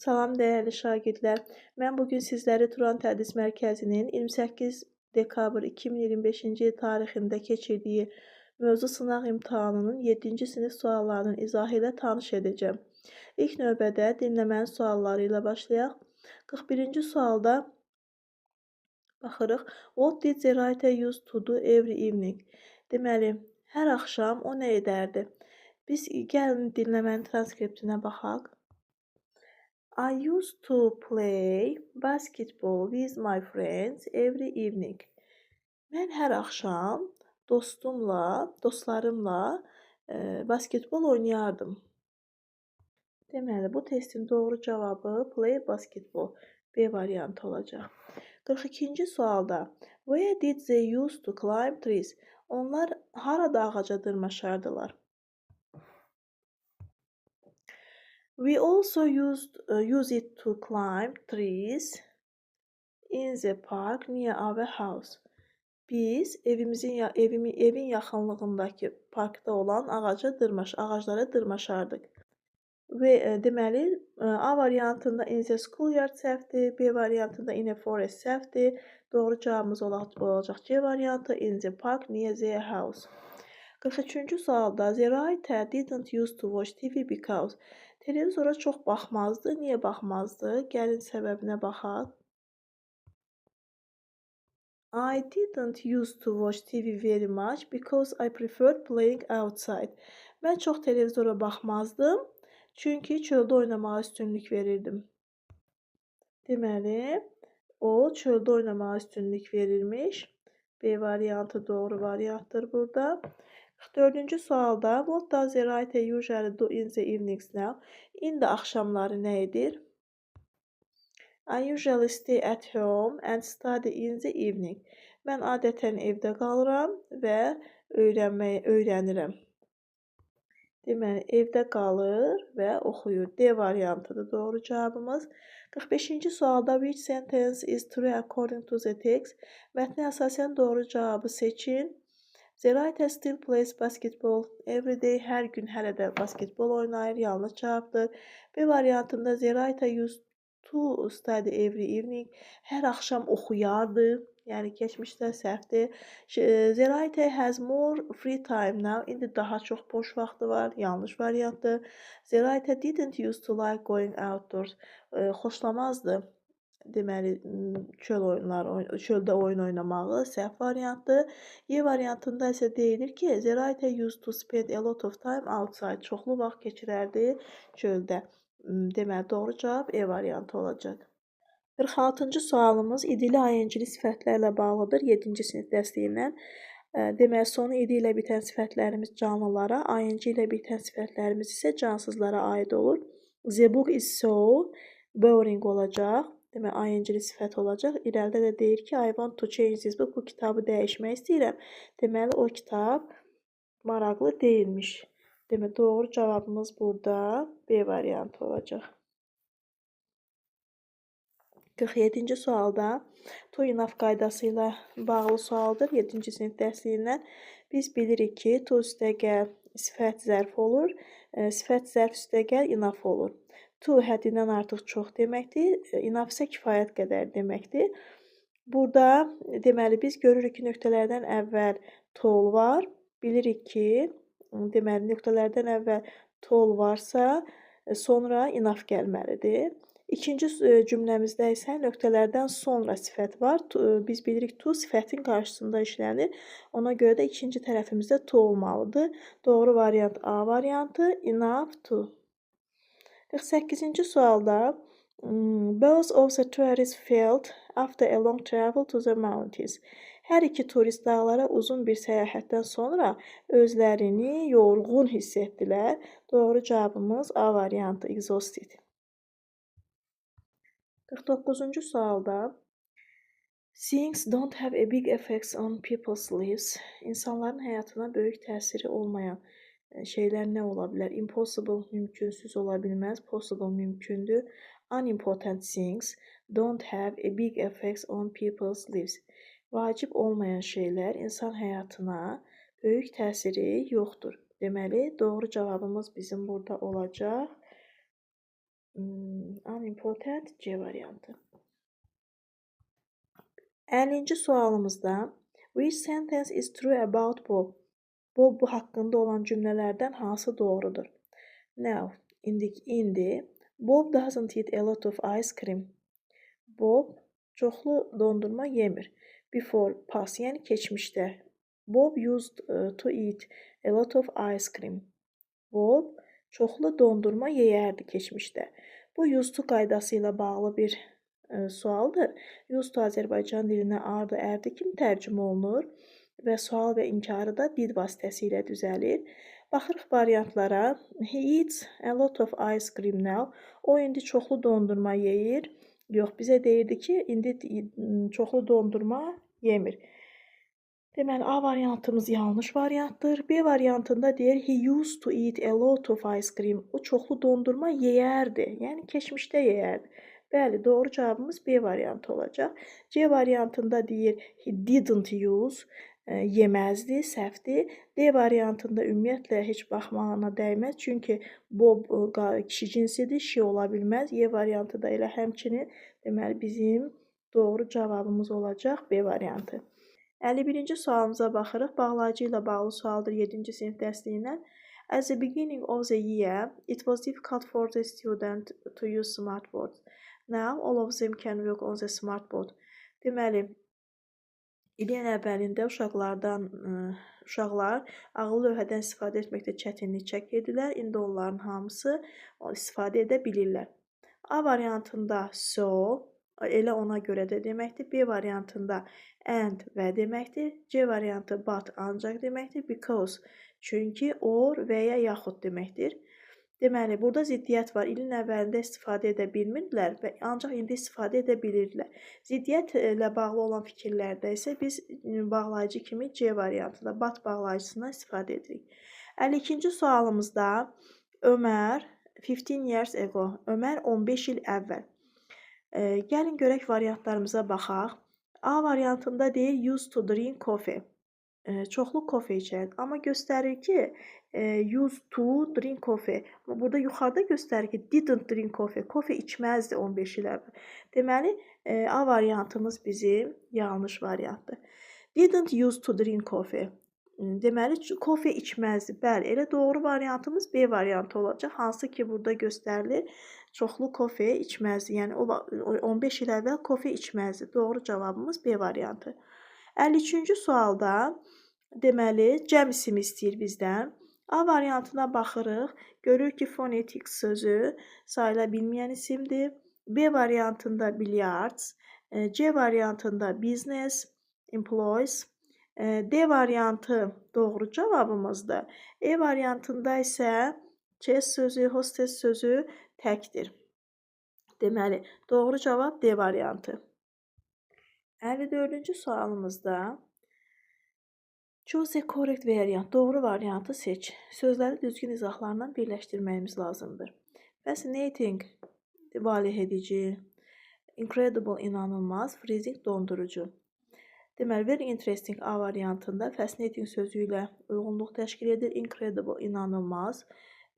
Salam dəyərli şagirdlər. Mən bugün sizləri Turan Tədris Mərkəzinin 28 dekabr 2025-ci il tarixində keçirdiyi mövzu sınaq imtahanının 7-ci sinif suallarının izahı ilə tanış edəcəm. İlk növbədə dinləmənin sualları ilə başlayaq. 41-ci sualda baxırıq. What did the writer use to do every evening? Deməli, hər axşam o nə edərdi? Biz gəlin dinləmənin transkriptinə baxaq. I used to play basketball with my friends every evening. Mən hər axşam dostlarımla basketbol oynayardım. Deməli, bu testin doğru cavabı play basketball B variantı olacaq. 42-ci sualda Where did they used to climb trees? Onlar harada ağaca dırmaşardılar? We also use it to climb trees in the park near our house. Biz evin yaxınlığındakı parkda olan ağaclara dırmaşardıq. Və deməli, A variantında in the schoolyard səhvdir, B variantında in a forest səhvdir. Doğru cavabımız olacaq C variantı in the park near their house. 43-cü sualda the writer didn't use to watch TV because televizora çox baxmazdı. Niyə baxmazdı? Gəlin səbəbinə baxaq. I didn't used to watch TV very much because I preferred playing outside. Mən çox televizora baxmazdım, çünki çöldə oynamağa üstünlük verirdim. Deməli, o çöldə oynamağa üstünlük verirmiş. B variantı doğru variantdır burada. 44-cü sualda What does the writer usually do in the evenings now? İndi axşamları nə edir? I usually stay at home and study in the evening. Mən adətən evdə qalıram və öyrənirəm. Deməli, evdə qalır və oxuyur. D variantıdır doğru cavabımız. 45-ci sualda Which sentence is true according to the text? Mətnə əsasən doğru cavabı seçin. The writer still plays basketball every day. Hər gün hələ də basketbol oynayır. Yanlış cavabdır. B variantında the writer used to study every evening. Hər axşam oxuyardı. Yəni keçmişdə səhvdir. The writer has more free time now. İndi daha çox boş vaxtı var. Yanlış variantdır. The writer didn't used to like going outdoors. Xoşlamazdı. Deməli, çöldə oyun oynamağı səhv variantdır. Y variantında isə deyilir ki, the writer used to spend a lot of time outside. Çoxlu vaxt keçirərdi çöldə. Deməli, doğru cavab E variantı olacaq. 46-cı sualımız idili ING-li sifətlərlə bağlıdır 7-ci sinif dərsliyindən. Deməli, sonu idi ilə bitən sifətlərimiz canlılara, ING ilə bitən sifətlərimiz isə cansızlara aid olur. The book is so boring olacaq. Deməli, ING-li sifət olacaq. İrəlidə də deyir ki, I want to change this book. Bu kitabı dəyişmək istəyirəm. Deməli, o kitab maraqlı deyilmiş. Deməli, doğru cavabımız burada B variantı olacaq. 47-ci sualda to enough qaydası ilə bağlı sualdır. 7-ci sinif dərsliyindən. Biz bilirik ki, to üstəgəl sifət zərf olur. Sifət zərf üstəgəl enough olur. To həddindən artıq çox deməkdir. Enough isə kifayət qədər deməkdir. Burada deməli biz görürük ki, nöqtələrdən əvvəl tol var. Bilirik ki, deməli nöqtələrdən əvvəl tol varsa, sonra enough gəlməlidir. İkinci cümləmizdə isə nöqtələrdən sonra sifət var. Biz bilirik to sifətin qarşısında işlənir. Ona görə də ikinci tərəfimizdə to olmalıdır. Doğru variant A variantı, enough to. 48-ci sualda Both of the tourists felt after a long travel to the mountains. Hər iki turist dağlara uzun bir səyahətdən sonra özlərini yorğun hiss etdilər. Doğru cavabımız A variantı, exhausted. 49-cu sualda Things don't have a big effect on people's lives. İnsanların həyatına böyük təsiri olmayan şeylər nə ola bilər? Impossible mümkünsüz ola bilməz. Possible mümkündür. Unimportant things don't have a big effect on people's lives. Vacib olmayan şeylər insan həyatına böyük təsiri yoxdur. Deməli, doğru cavabımız bizim burada olacaq. Unimportant C variantı. 50-ci sualımızda which sentence is true about Bob? Bob haqqında olan cümlələrdən hansı doğrudur? Now, indi Bob doesn't eat a lot of ice cream. Bob çoxlu dondurma yemir. Before past, yəni keçmişdə. Bob used to eat a lot of ice cream. Bob çoxlu dondurma yeyərdi keçmişdə. Bu used to qaydası ilə bağlı bir sualdır. Used to Azərbaycan dilinə ardı, ərdi kimi tərcümə olunur və sual və inkarı da did vasitəsilə düzəlir. Baxırıq variantlara. He eats a lot of ice cream now. O indi çoxlu dondurma yeyir. Yox, bizə deyirdi ki, indi çoxlu dondurma yemir. Deməli, A variantımız yanlış variantdır. B variantında deyir, he used to eat a lot of ice cream. O çoxlu dondurma yeyərdi. Yəni, keçmişdə yeyərdi. Bəli, doğru cavabımız B variantı olacaq. C variantında deyir, he didn't use, yeməzdi, səhvdir. D variantında ümumiyyətlə heç baxmağına dəyməz. Çünki Bob kişi cinsidir, she ola bilməz. Y variantı da elə həmçinin, deməli, bizim doğru cavabımız olacaq B variantı. 51-ci sualımıza baxırıq. Bağlayıcı ilə bağlı sualdır 7-ci sinif dərsliyindən. At the beginning of the year, it was difficult for the student to use smartboards. Now, all of them can work on the smartboard. Deməli, ilin əvvəlində uşaqlar ağıllı lövhədən istifadə etməkdə çətinlik çəkirdilər. İndi onların hamısı istifadə edə bilirlər. A variantında so, elə ona görə də deməkdir. B variantında and və deməkdir. C variantı but ancaq deməkdir. Because, çünki, or və ya yaxud deməkdir. Deməli, burada ziddiyyət var. İlin əvvəlində istifadə edə bilmirdilər və ancaq indi istifadə edə bilirdilər. Ziddiyyət ilə bağlı olan fikirlərdə isə biz bağlayıcı kimi C variantında, but bağlayıcısından istifadə edirik. 52-ci sualımızda Ömər 15 years ago, Ömər 15 il əvvəl. Gəlin görək variantlarımıza baxaq. A variantında deyir used to drink coffee. Çoxlu kofe içərdi. Amma göstərir ki, used to drink coffee. Burada yuxarıda göstərir ki, didn't drink coffee. Kofe içməzdi 15 il əvvəl. Deməli, A variantımız bizim yanlış variantdır. Didn't used to drink coffee. Deməli, kofe içməzdi. Bəli, elə doğru variantımız B variantı olacaq. Hansı ki, burada göstərilir. Çoxlu kofe içməzdi. Yəni, 15 il əvvəl kofe içməzdi. Doğru cavabımız B variantı. 53-cü sualda deməli cəm ismi istəyir bizdən. A variantına baxırıq. Görürük ki, phonetics sözü sayıla bilməyən isimdir. B variantında billiards, C variantında business, employees, D variantı doğru cavabımızdır. E variantında isə chess sözü, hostess sözü təkdir. Deməli, doğru cavab D variantı. 54-cü sualımızda choose the correct variant, doğru variantı seç. Sözləri düzgün izahlarla birləşdirməyimiz lazımdır. Fascinating, valeh edici, incredible, inanılmaz, freezing, dondurucu. Deməli, very interesting A variantında fascinating sözü ilə uyğunluq təşkil edir. Incredible, inanılmaz.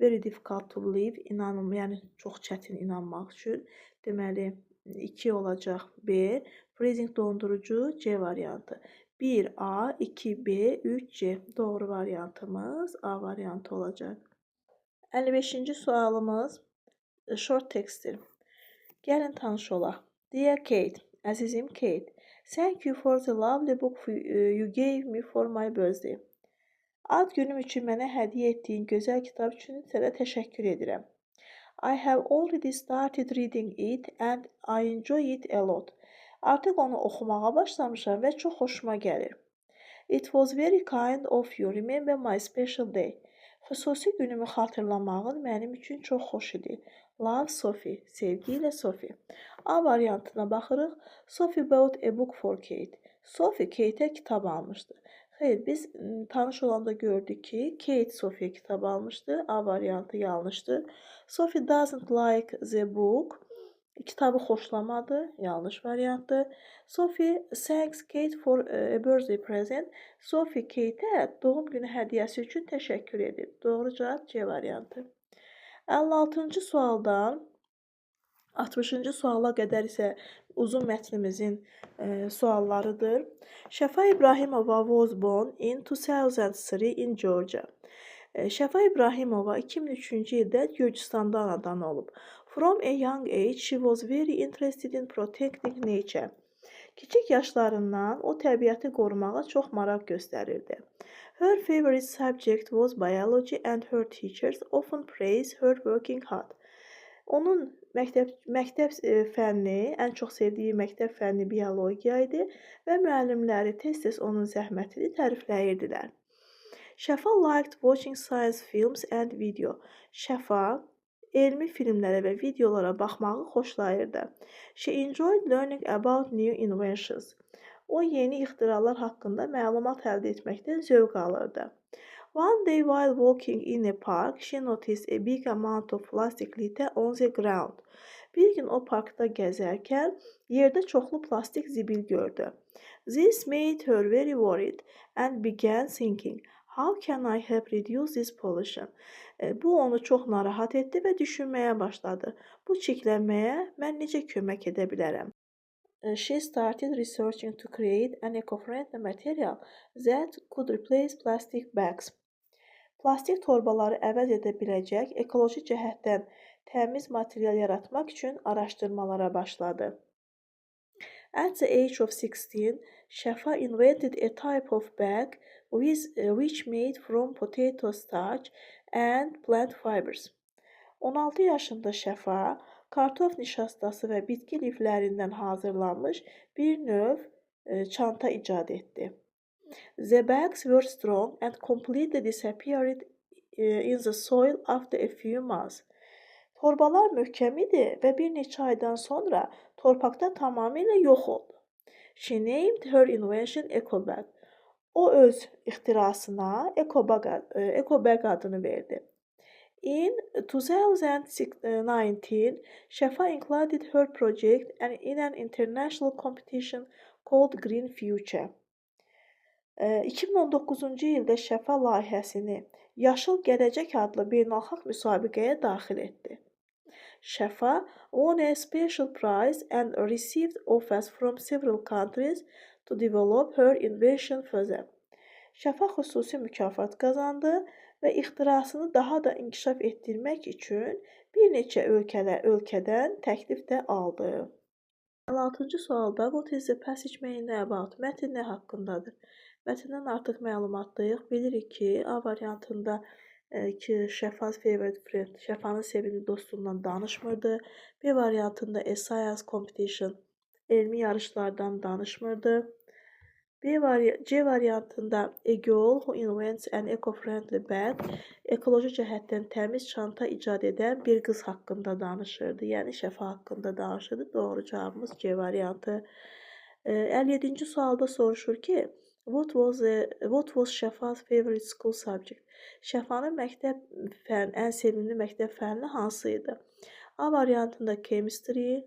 Very difficult to believe, yəni çox çətin inanmaq üçün. Deməli, 2 olacaq B. Freezing, dondurucu, C variantı. 1A, 2B, 3C. Doğru variantımız A variantı olacaq. 55-ci sualımız short textdir. Gəlin tanış olaq. Dear Kate, əzizim Kate, thank you for the lovely book you gave me for my birthday. Ad günüm üçün mənə hədiyyə etdiyin gözəl kitab üçün sənə təşəkkür edirəm. I have already started reading it and I enjoy it a lot. Artıq onu oxumağa başlamışam və çox xoşuma gəlir. It was very kind of you. Remember my special day. Xüsusi günümü xatırlamağın mənim üçün çox xoş idi. Love, Sophie. Sevgi ilə Sophie. A variantına baxırıq. Sophie bought a book for Kate. Sophie Kate'ə kitab almışdı. Xeyr, biz tanış olanda gördük ki, Kate Sophie'yə kitab almışdı. A variantı yanlışdır. Sophie doesn't like the book. Kitabı xoşlamadı. Yanlış variantdır. Sophie thanks Kate for a birthday present. Sophie Kate'ə doğum günü hədiyyəsi üçün təşəkkür edir. Doğru cavab C variantı. 56-cı sualdan 60-cı suala qədər isə uzun mətnimizin suallarıdır. Şəfa İbrahimova was born in 2003 in Georgia. Şəfa İbrahimova 2003-cü ildə Gürcüstanda anadan olub. From a young age, she was very interested in protecting nature. Kiçik yaşlarından o təbiəti qorumağa çox maraq göstərirdi. Her favorite subject was biology and her teachers often praised her working hard. Onun məktəb fənni, ən çox sevdiyi məktəb fənni biologiya idi və müəllimləri tez-tez onun zəhmətini tərifləyirdilər. Şəfa liked watching science films and video. Şəfa elmi filmlərə və videolara baxmağı xoşlayırdı. She enjoyed learning about new inventions. O yeni ixtiralar haqqında məlumat əldə etməkdən zövq alırdı. One day while walking in a park, she noticed a big amount of plastic litter on the ground. Bir gün o parkda gəzərkən yerdə çoxlu plastik zibil gördü. This made her very worried and began thinking, how can I help reduce this pollution? Bu onu çox narahat etdi və düşünməyə başladı. Bu çirklənməyə mən necə kömək edə bilərəm? She started researching to create an eco-friendly material that could replace plastic bags. Plastik torbaları əvəz edə biləcək ekoloji cəhətdən təmiz material yaratmaq üçün araşdırmalara başladı. At the age of 16, Şəfa invented a type of bag which made from potato starch and plant fibers. 16 yaşında Şəfa kartof nişastası və bitki liflərindən hazırlanmış bir növ çanta icad etdi. The bags were strong and completely disappeared in the soil after a few months. Torbalar möhkəm idi və bir neçə aydan sonra torpaqda tamamilə yox oldu. She named her invention EcoBag. O öz ixtirasına EcoBag adını verdi. In 2019, Şəfa included her project in an international competition called Green Future. 2019-cu ildə Şəfa layihəsini Yaşıl Gələcək adlı beynəlxalq müsabiqəyə daxil etdi. Şəfa won a special prize and received offers from several countries to develop her invention further. Şəfa xüsusi mükafat qazandı və ixtirasını daha da inkişaf etdirmək üçün bir neçə ölkədən təklif də aldı. 56-cı sualda what is the passage mainly about? Mətn nə haqqındadır? Mətndən artıq məlumatlıyıq. Bilirik ki, A variantında ki, Şəfa's favorite friend, Şəfanın sevimli dostundan danışmırdı. B variantında a science competition, elmi yarışlardan danışmırdı. C variantında a girl who invents an eco-friendly bag, ekoloji cəhətdən təmiz çanta icad edən bir qız haqqında danışırdı. Yəni Şəfa haqqında danışırdı. Doğru cavabımız C variantı. 57-ci sualda soruşur ki, what was Şəfa's favorite school subject? Şəfanın ən sevimli məktəb fənni hansı idi? A variantında chemistry,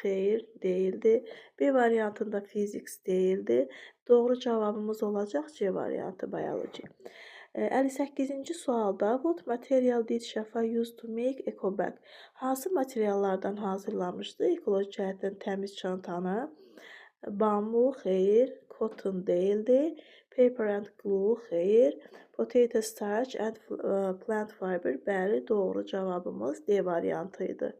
xeyr, deyildi. B variantında physics deyildi. Doğru cavabımız olacaq C variantı, biology. 58-ci sualda what material did Şəfa use to make EcoBag? Hansı materiallardan hazırlanmışdı ekoloji cəhətdən təmiz çantanı? Bambu, xeyr, cotton deyildi. Paper and glue, xeyr. Potato starch and plant fiber, bəli, doğru cavabımız D variantı idi.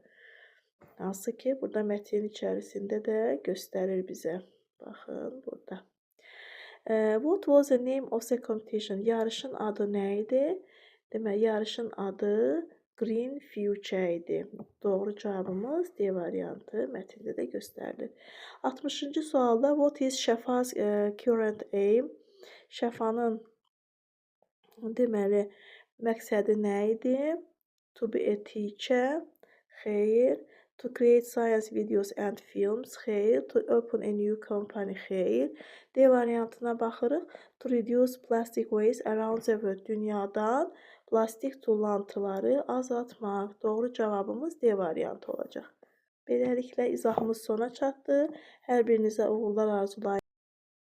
Hansı ki, burada mətnin içərisində də göstərir bizə. Baxın, burada. What was the name of the competition? Yarışın adı nə idi? Deməli, yarışın adı Green Future idi. Doğru cavabımız D variantı, mətndə də göstərilir. 60-cı sualda what is Şəfa's current aim? Şəfanın deməli məqsədi nə idi? To be a teacher, xeyr. To create science videos and films, xeyr. To open a new company, xeyr. D variantına baxırıq. To reduce plastic waste around the world, dünyadan plastik tullantıları azaltmaq. Doğru cavabımız D variantı olacaq. Beləliklə izahımız sona çatdı. Hər birinizə uğurlar arzulayıram.